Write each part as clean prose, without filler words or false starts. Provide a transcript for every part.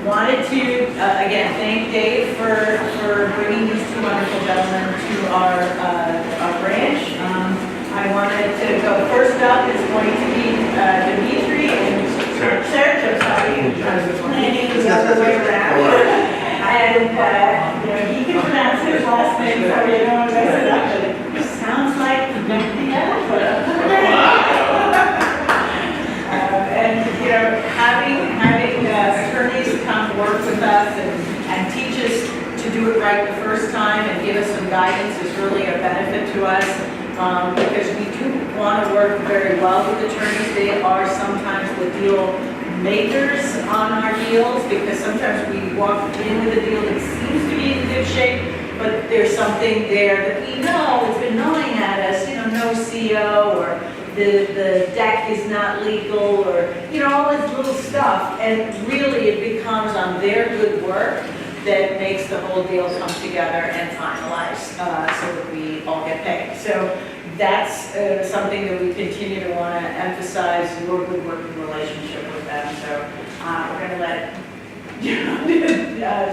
wanted to, again, thank Dave for bringing these two wonderful gentlemen to our branch. I wanted to go, first up is going to be Dimitri and Sergey, sorry, I was planning the other way around. And, he can pronounce his last name, so you don't want to mess it up, but it sounds like Mekhtiyev, and, having attorneys come work with us and teach us to do it right the first time and give us some guidance is really a benefit to us, because we do want to work very well with attorneys. They are sometimes the deal makers on our deals, because sometimes we walk in with a deal that seems to be in good shape, but there's something there that we know it's been gnawing at us, no CO, or the deck is not legal, or all this little stuff, and really it becomes on their good work that makes the whole deal come together and finalize, so that we all get paid. So that's something that we continue to want to emphasize, your good working relationship with them. So we're going to let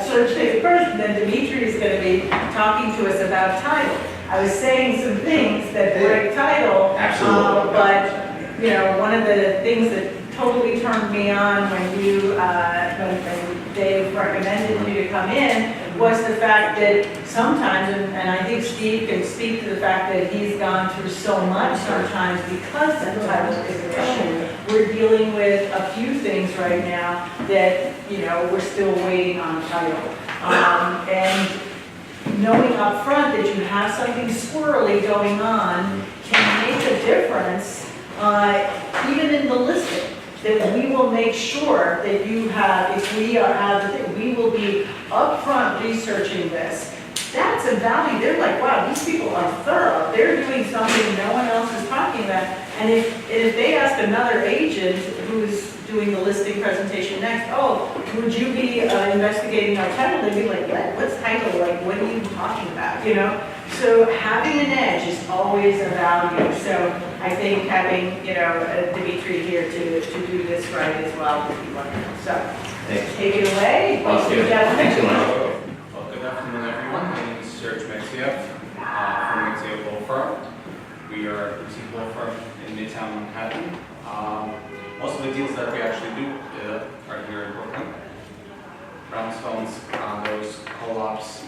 Serge take it first, and then Dimitri is going to be talking to us about title. I was saying some things that break title, but one of the things that totally turned me on when when Dave recommended you to come in was the fact that sometimes, and I think Steve can speak to the fact that he's gone through so much sometimes because the title is an issue. We're dealing with a few things right now that, we're still waiting on title. And knowing up front that you have something squirrely going on can make a difference, even in the listing. That we will make sure that you have, if we have the thing, we will be upfront researching this. That's a value. They're like, wow, these people are thorough. They're doing something no one else is talking about. And if they ask another agent who's doing the listing presentation next, oh, would you be investigating our title? They'd be like, what's title? Like, what are you talking about? So having an edge is always a value. So I think having, Dimitri here to do this right as well would be wonderful. So take it away. Well, good afternoon, everyone. My name is Sergey Mekhtiyev from Mekhtiyev Law Firm. We are a boutique law firm in Midtown Manhattan. Most of the deals that we actually do are here in Brooklyn. Brownstones, Condos, co-ops.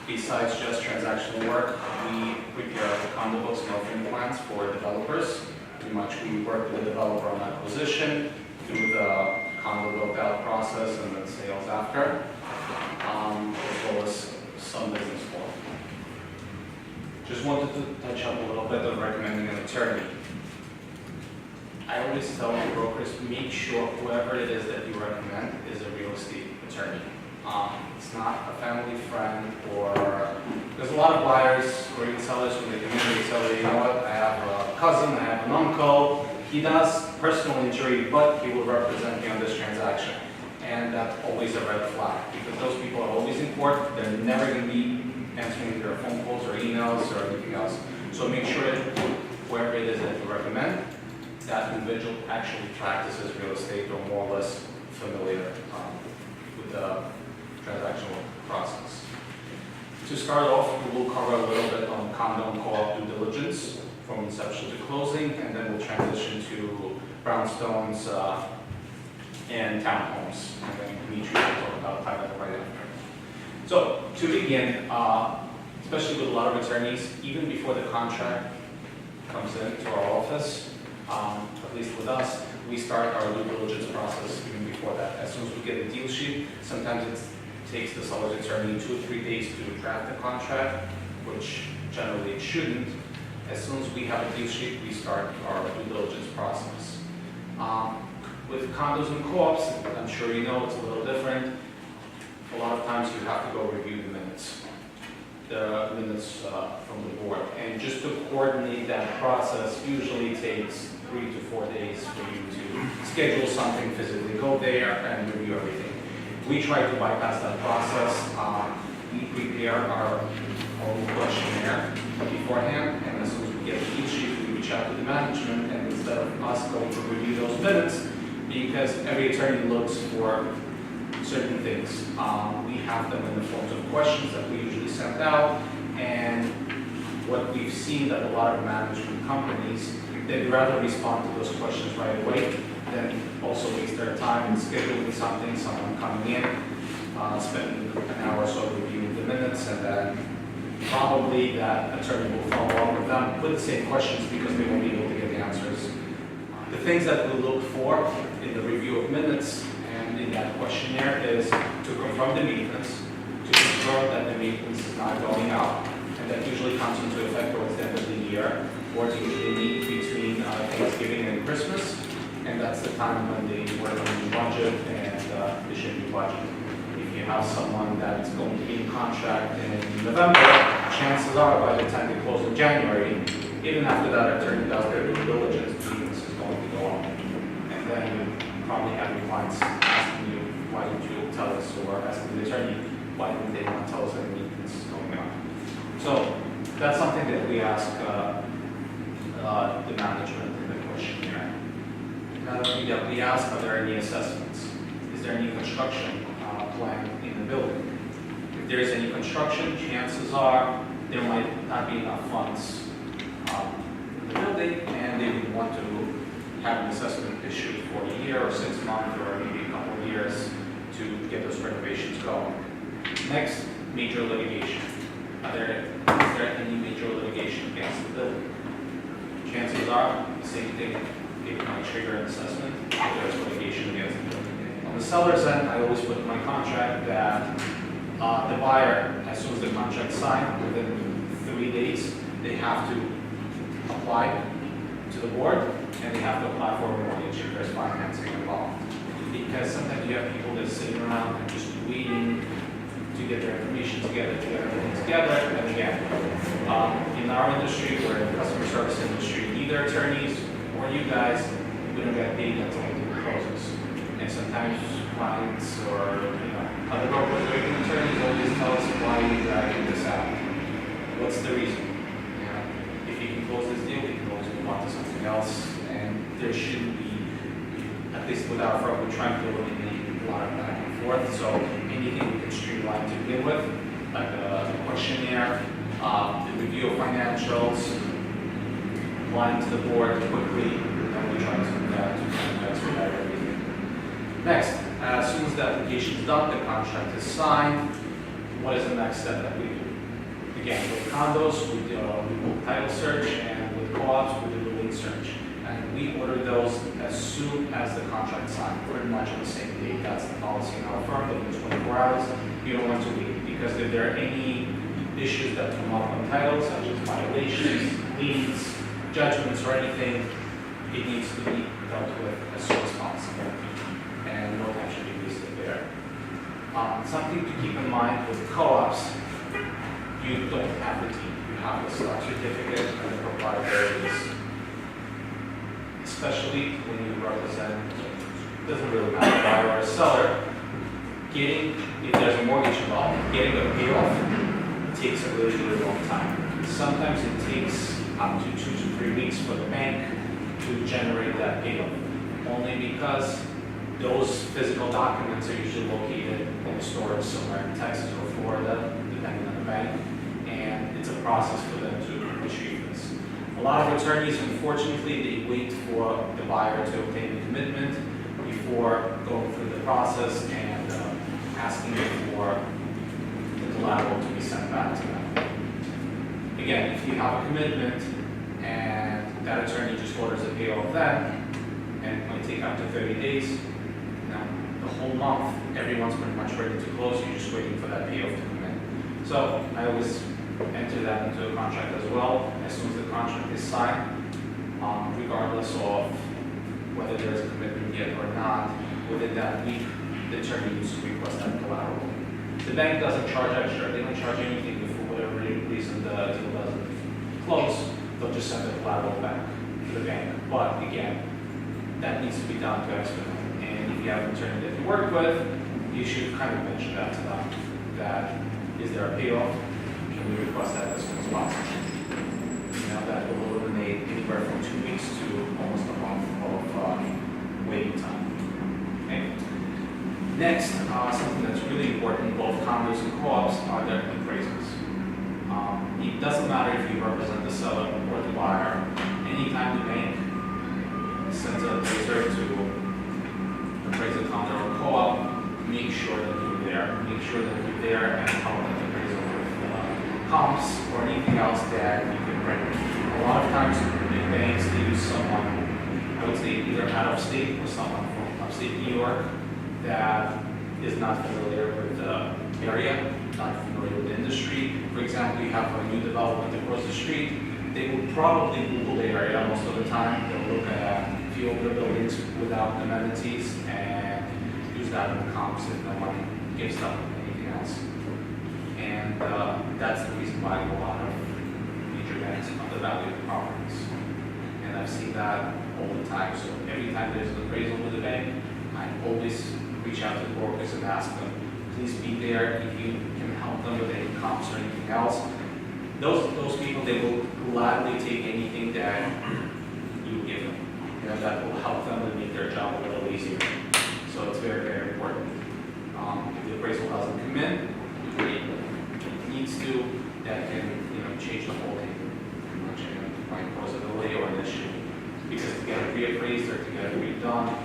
Besides just transactional work, we prepare the condo books and offering plans for developers. Pretty much we work with the developer on acquisition, do the condo built out process, and then sales after, as well as some business flow. Just wanted to touch up a little bit on recommending an attorney. I always tell my brokers, make sure whoever it is that you recommend is a real estate attorney. It's not a family friend, or there's a lot of buyers or even sellers when they come in, they tell you, I have a cousin, I have an uncle, he does personal injury, but he will represent me on this transaction. And that's always a red flag, because those people are always in court, they're never going to be answering their phone calls or emails or anything else. So make sure that whoever it is that you recommend, that individual actually practices real estate or more or less familiar with the transactional process. To start off, we will cover a little bit on condo and co-op due diligence from inception to closing, and then we'll transition to Brownstones and townhomes, and then Dimitri will talk about title right after. So to begin, especially with a lot of attorneys, even before the contract comes into our office, at least with us, we start our due diligence process even before that. As soon as we get a deal sheet, sometimes it takes the seller's attorney 2 or 3 days to draft the contract, which generally it shouldn't. As soon as we have a deal sheet, we start our due diligence process. With condos and co-ops, I'm sure you know it's a little different. A lot of times you have to go review the minutes from the board. And just to coordinate that process usually takes 3 to 4 days for you to schedule something, physically go there and review everything. We try to bypass that process. We prepare our own questionnaire beforehand, and as soon as we get the deal sheet, we reach out to the management, and instead of us going to review those minutes, because every attorney looks for certain things. We have them in the forms of questions that we usually send out, and what we've seen that a lot of management companies, they'd rather respond to those questions right away than also waste their time in scheduling something, someone coming in, spending an hour or so reviewing the minutes, and then probably that attorney will follow up with them with the same questions because they won't be able to get the answers. The things that we look for in the review of minutes and in that questionnaire is to confirm the maintenance, to confirm that the maintenance is not going out, and that usually comes into effect towards the end of the year, or it's usually meet between Thanksgiving and Christmas, and that's the time when they work on the budget and they should be budgeted. If you have someone that's going to be in contract in November, chances are by the time they close in January, even after that attorney does their due diligence, maintenance is going to go on. And then you probably have your clients asking you, why didn't you tell us, or asking the attorney, why didn't they not tell us that maintenance is going on? So that's something that we ask the management in the questionnaire. Another thing that we ask, are there any assessments? Is there any construction plan in the building? If there is any construction, chances are there might not be enough funds in the building, and they would want to have an assessment issued for a year or 6 months or maybe a couple of years to get those renovations going. Next, major litigation. Is there any major litigation against the building? Chances are, same thing, it might trigger an assessment if there's litigation against the building. On the seller's end, I always put in my contract that the buyer, as soon as the contract's signed, within 3 days, they have to apply to the board, and they have to apply for a mortgage if there's financing involved. Because sometimes you have people that are sitting around and just waiting to get their information together, to get everything together. And again, in our industry, we're in the customer service industry, either attorneys or you guys, we don't get paid until the closes. And sometimes clients or other brokers or even attorneys always tell us, why are you dragging this out? What's the reason? If you can close this deal, we can always move on to something else. And there shouldn't be, at least with our firm, we're trying to eliminate a lot of back and forth. So anything we can streamline to begin with, like the questionnaire, the review of financials, applying to the board quickly, and we try to do that to expedite everything. Next, as soon as the application is done, the contract is signed, what is the next step that we do? Again, with condos, we do title search, and with co-ops, we do the lien search. And we order those as soon as the contract is signed, pretty much on the same date. That's the policy in our firm, within 24 hours. You don't want to wait, because if there are any issues that come up on titles, such as violations, liens, judgments, or anything, it needs to be dealt with as soon as possible. And no time should be wasted there. Something to keep in mind with co-ops, you don't have the deed. You have the stock certificate and the proprietary lease. Especially when you represent, it doesn't really matter, buyer or a seller, if there's a mortgage involved, getting a payoff takes a really, really long time. Sometimes it takes up to 2 to 3 weeks for the bank to generate that payoff, only because those physical documents are usually located in storage somewhere in Texas or Florida, depending on the bank, and it's a process for them to retrieve this. A lot of attorneys, unfortunately, they wait for the buyer to obtain the commitment before going through the process and asking for the collateral to be sent back to them. Again, if you have a commitment and that attorney just orders a payoff then, and it might take up to 30 days, the whole month, everyone's pretty much ready to close, you're just waiting for that payoff to come in. So I always enter that into a contract as well, as soon as the contract is signed, regardless of whether there is a commitment yet or not, within that week, the attorney needs to request that collateral. The bank doesn't charge extra, they don't charge anything if for whatever reason the deal doesn't close, they'll just send the collateral back to the bank. But again, that needs to be done to expedite. And if you have an attorney that you work with, you should kind of mention that to them, that is there a payoff? Can we request that as soon as possible? That will eliminate anywhere from 2 weeks to almost a month of waiting time. Okay. Next, something that's really important, both condos and co-ops, are their appraisals. It doesn't matter if you represent the seller or the buyer. Anytime the bank sends an appraiser to appraise a condo or co-op, make sure that you're there. Make sure that you're there and help them appraisal with comps or anything else that you can bring. A lot of times, big banks, they use someone, I would say either out of state or someone from upstate New York that is not familiar with the area, not familiar with the industry. For example, you have a new development across the street, they will probably Google the area most of the time. They'll look at a few of the buildings without amenities and use that in the comps if no one gives them anything else. And that's the reason why a lot of major banks undervalue the properties. And I've seen that all the time. So every time there's an appraisal with the bank, I always reach out to the brokers and ask them, please be there if you can help them with any comps or anything else. Those people, they will gladly take anything that you give them. You know, that will help them and make their job a little easier. So it's very, very important. If the appraisal doesn't come in, it needs to, that can change the whole thing. Pretty much, might cause a delay or an issue. Because to get it reappraised or to get it redone,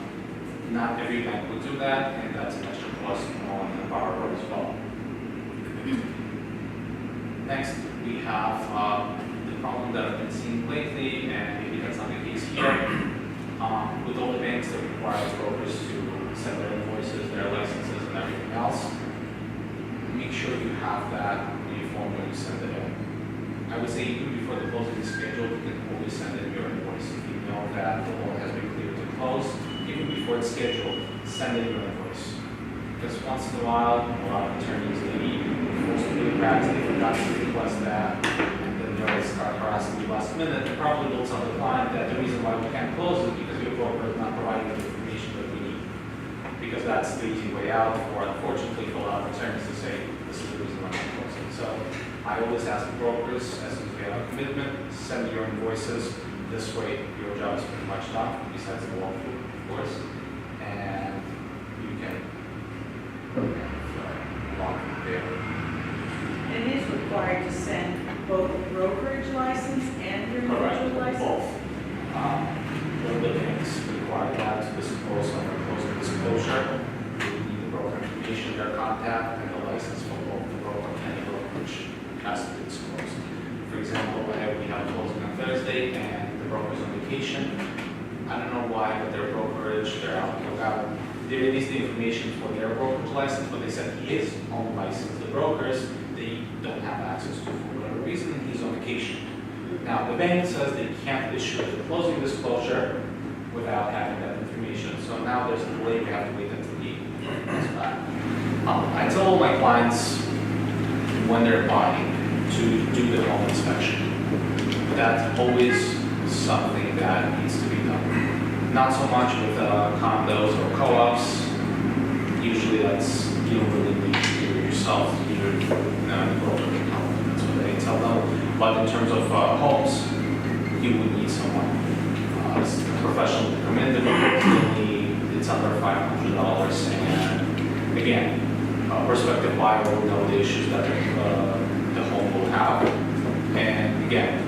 not every bank would do that, and that's an extra cost on the borrower as well. Next, we have the problem that I've been seeing lately, and maybe that's not the case here. With all the banks that require brokers to send their invoices, their licenses, and everything else, make sure you have that in your form when you send it in. I would say even before the closing is scheduled, you can always send in your invoice. If you know that the loan has been cleared to close, even before it's scheduled, send in your invoice. Because once in a while, a lot of attorneys, they force to do that, they forgot to request that, and then they start harassing you last minute. They probably will tell the client that the reason why we can't close is because your broker is not providing the information that we need. Because that's the easy way out, or unfortunately for a lot of attorneys to say, this is the reason why I'm closing. So I always ask the brokers, as soon as we have a commitment, send your invoices. This way, your job is pretty much done, besides the walkthrough, of course, and you can walk there. And it is required to send both a brokerage license and your individual license? Both. One of the banks require that to disclose on the closing disclosure. You need the broker information, their contact, and the license for both the broker and the brokerage has to be disclosed. For example, we have closing on Thursday and the broker's on vacation. I don't know why, but their brokerage, they're out and about. They released the information for their brokerage license, but they said his own license. The brokers, they don't have access to for whatever reason, and he's on vacation. Now, the bank says they can't issue the closing disclosure without having that information. So now there's a delay, we have to wait until he comes back. I tell all my clients when they're buying to do the home inspection. That's always something that needs to be done. Not so much with condos or co-ops. Usually that's, you don't really need to do it yourself. You broker can help. That's what they tell them. But in terms of homes, you would need someone professional to come in. The it's under $500. And again, prospective buyer will know the issues that the home will have. And again,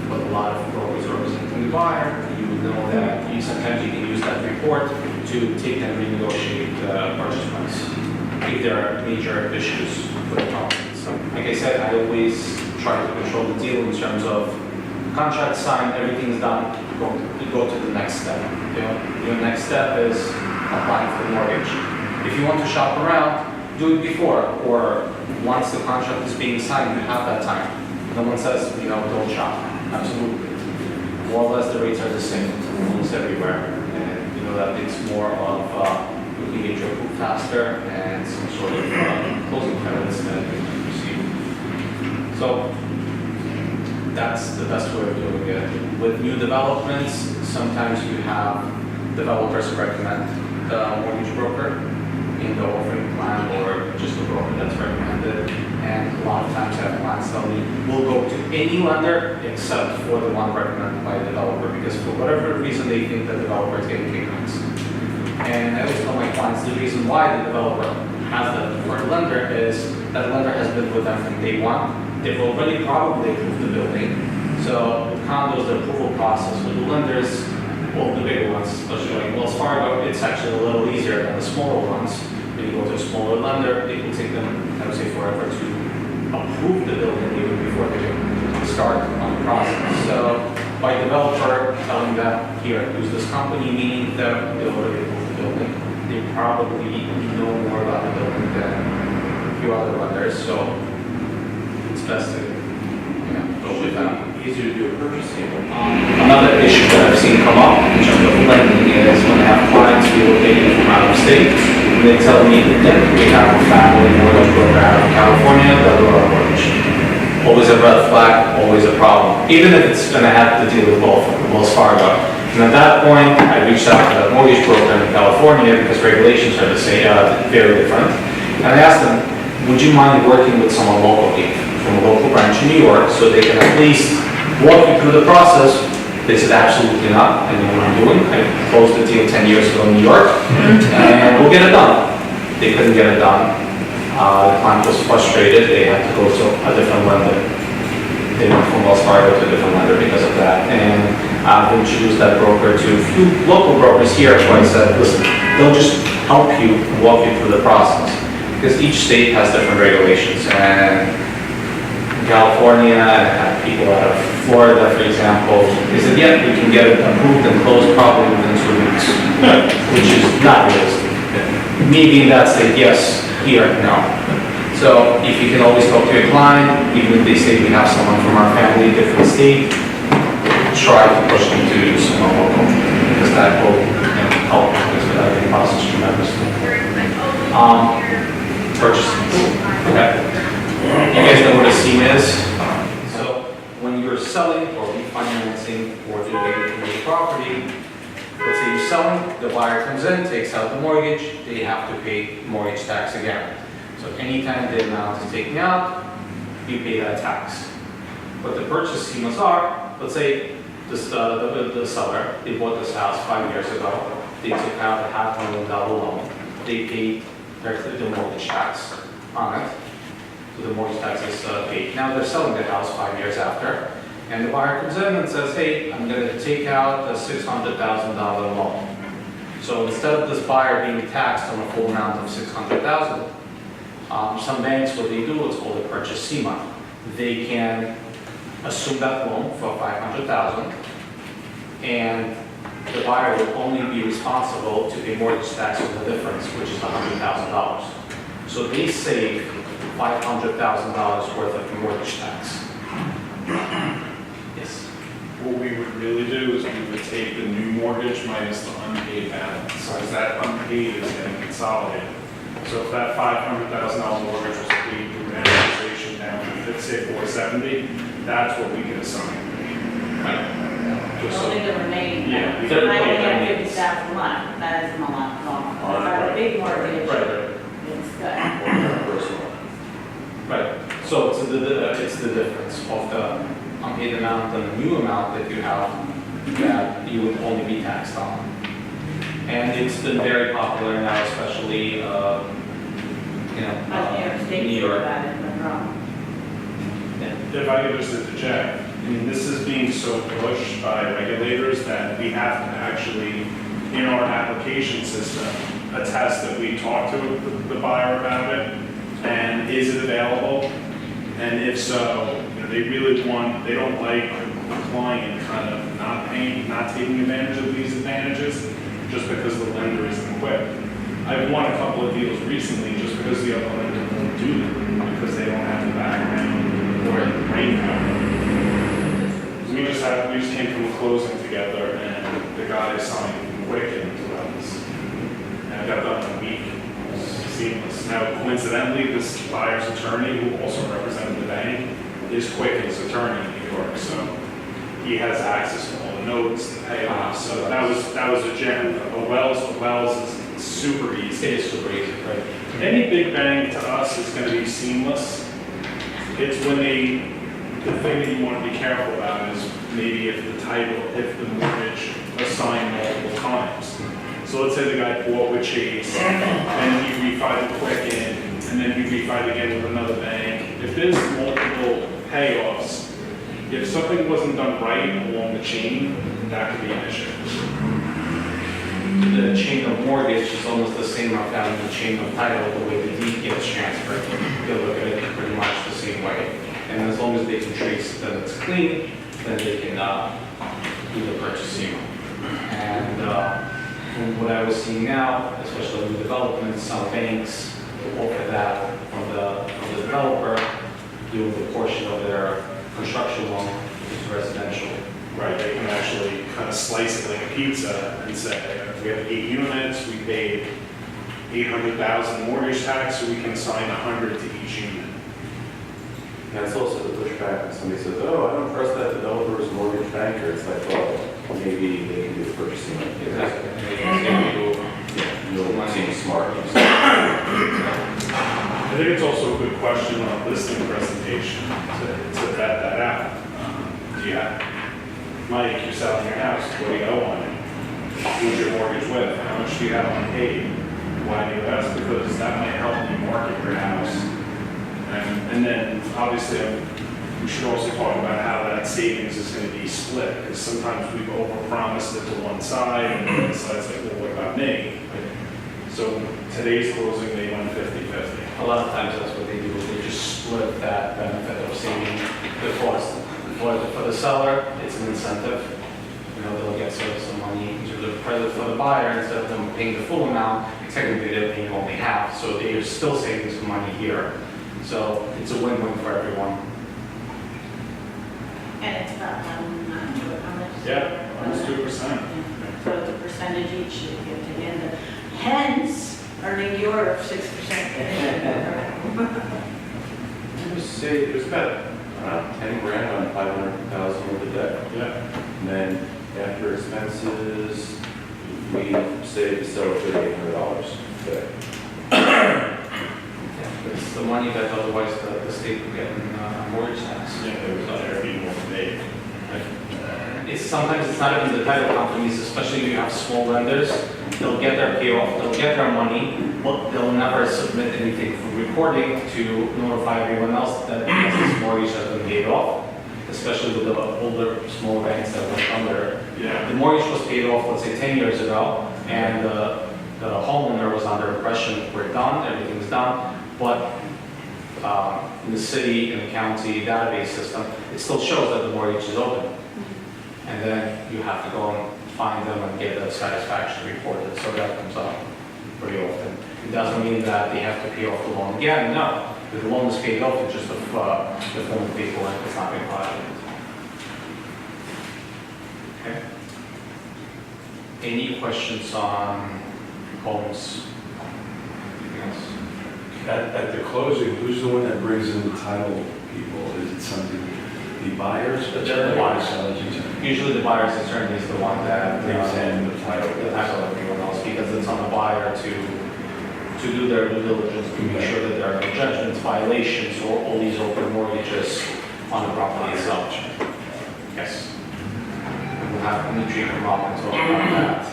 with a lot of brokers representing the buyer, you know that sometimes you can use that report to take and renegotiate the purchase price if there are major issues with the property. So, like I said, I always try to control the deal in terms of contract signed, everything's done, go to the next step. Your next step is applying for the mortgage. If you want to shop around, do it before, or once the contract is being signed, you have that time. No one says, don't shop. Absolutely. More or less the rates are the same, almost everywhere. And that it's more of looking at your book faster and some sort of closing credits that you can receive. So that's the best way of doing it. With new developments, sometimes you have developers recommend the mortgage broker in the offering plan or just the broker that's recommended. And a lot of times I have clients tell me, we'll go to any lender except for the one recommended by the developer, because for whatever reason they think the developer is getting kickbacks. And I always tell my clients the reason why the developer has the preferred lender is that lender has been with them from day one. They've already probably approved the building. So with condos, the approval process with the lenders, well, the bigger ones, especially like Wells Fargo, it's actually a little easier than the smaller ones. When you go to a smaller lender, it will take them, I would say, forever to approve the building even before they start on the process. So by developer telling them, here, use this company, meaning that they already approved the building, they probably know more about the building than a few other lenders. So it's best to go with them. Easier to do a purchasing. Another issue that I've seen come up in terms of lending is when I have clients relocating from out of state, and they tell me that we have a family mortgage broker out of California that will our mortgage. Always a red flag, always a problem. Even if it's going to have to deal with Wells Fargo. And at that point, I reached out to the mortgage broker in California because regulations are the same, very different. And I asked them, would you mind working with someone locally from a local branch in New York so they can at least walk you through the process? They said absolutely not. I know what I'm doing. I closed the deal 10 years ago in New York, and we'll get it done. They couldn't get it done. The client was frustrated. They had to go to a different lender. They went from Wells Fargo to a different lender because of that. And I've introduced that broker to a few local brokers here. So I said, listen, they'll just help you walk you through the process because each state has different regulations. And California, and people out of Florida, for example, is that yeah, we can get it approved and closed probably within 2 weeks, which is not realistic. Me being that state, yes, here, no. So if you can always talk to your client, even if they say we have someone from our family, different state, try to push them to someone local, because that will help expedite the process tremendously. Purchasing, okay. You guys know what a scene is? So when you're selling or refinancing or doing a property, let's say you're selling, the buyer comes in, takes out the mortgage, they have to pay mortgage tax again. So anytime the amount is taken out, you pay that tax. But the purchase schemas are, let's say the seller, they bought this house 5 years ago, they took out a $500,000 loan, they paid the mortgage tax on it. So the mortgage tax is paid. Now they're selling the house 5 years after, and the buyer comes in and says, hey, I'm going to take out a $600,000 loan. So instead of this buyer being taxed on a full amount of $600,000, some banks, what they do, it's called a purchase CMA. They can assume that loan for $500,000, and the buyer will only be responsible to pay mortgage tax on the difference, which is $100,000. So they save $500,000 worth of mortgage tax. Yes. What we would really do is we would take the new mortgage minus the unpaid balance, because that unpaid is getting consolidated. So if that $500,000 mortgage was paid through amortization down to, let's say, $470,000, that's what we can assign. Right. Just so- Only the remaining. Yeah, we So gotta I pay only that. have 50,000 left, that isn't a lot, long. If I have a big mortgage, Right. it's good. Right, so it's the difference of the unpaid amount and the new amount that you have that you would only be taxed on. And it's been very popular now, especially, New York State, New York. about it, no problem. If I could just interject, I mean, this is being so pushed by regulators that we have to actually, in our application system, attest that we talked to the buyer about it, and is it available? And if so, they really want, they don't like the client kind of not taking advantage of these advantages just because the lender isn't equipped. I've won a couple of deals recently just because the other lender won't do them, because they don't have the background or the brain power. We just came from a closing together, and the guy signed quick and and I got done in a week. It was seamless. Now, coincidentally, this buyer's attorney, who also represented the bank, is quick as attorney in New York, so he has access to all the notes, the payoffs. So that was a gem. A Wells is super easy. It is super easy, right? Any big bank to us is going to be seamless. It's when the thing that you want to be careful about is maybe if the mortgage assigned multiple times. So let's say the guy bought with Chase, and he refied with Quicken, and then he refied again with another bank. If there's multiple payoffs, if something wasn't done right along the chain, that could be an issue. The chain of mortgage is almost the same as the chain of title, the way the deed gets transferred. They'll look at it pretty much the same way. And as long as they can trace that it's clean, then they can do the purchasing. And from what I was seeing now, especially with developments, some banks offer that from the developer, doing the portion of their construction loan is residential. Right, they can actually kind of slice it like a pizza and say, we have 8 units, we paid 800,000 mortgage tax, so we can assign 100 to each unit. And it's also the pushback when somebody says, oh, I don't trust that developer's mortgage banker. It's like, well, maybe they can do the purchasing. Exactly. You'll seem smart. I think it's also a good question on a listing presentation to vet that out. Do you have, Mike, you're selling your house, what do you owe on it? Who's your mortgage with? How much do you have unpaid? Why do you ask? Because that might help you market your house. And then obviously we should also talk about how that savings is going to be split, because sometimes we've overpromised it to one side and the other side's like, well, what about me? So today's closing, they went 50-50. A lot of times that's what they do, is they just split that benefit of saving the cost. For the seller, it's an incentive. You know, they'll get some money to the credit for the buyer. Instead of them paying the full amount, technically they're paying only half, so they're still saving some money here. So it's a win-win for everyone. And it's about how much? Yeah, almost 2%. So it's a percentage each you get to the end of, hence earning your 6%. I would say it was about 10 grand on 500,000 worth of debt. Yeah. And then after expenses, we say to sell for $800 today. It's the money that otherwise the state would get in mortgage tax. Yeah, there was other people paid. Sometimes it's not even the title companies, especially if you have small lenders. They'll get their payoff, they'll get their money, but they'll never submit anything for recording to notify everyone else that this mortgage has been paid off, especially with the older, small banks that went under. Yeah. The mortgage was paid off, let's say 10 years ago, and the homeowner was under impression we're done, everything's done, but in the city, in the county database system, it still shows that the mortgage is open. And then you have to go and find them and get the satisfaction reported, so that comes up pretty often. It doesn't mean that they have to pay off the loan again, no. If the loan is paid off, it's just the form of paperwork that's not being violated. Okay. Any questions on homes? Yes. At the closing, who's the one that brings in the title people? Is it something, the buyers? The buyers. Sellers? Usually the buyer's attorney is the one that Brings in the title. of everyone else, because it's on the buyer to do their due diligence, to make sure that there are no judgments, violations, or all these open mortgages on the property itself. Yes. We'll have Dimitri come up and talk about that.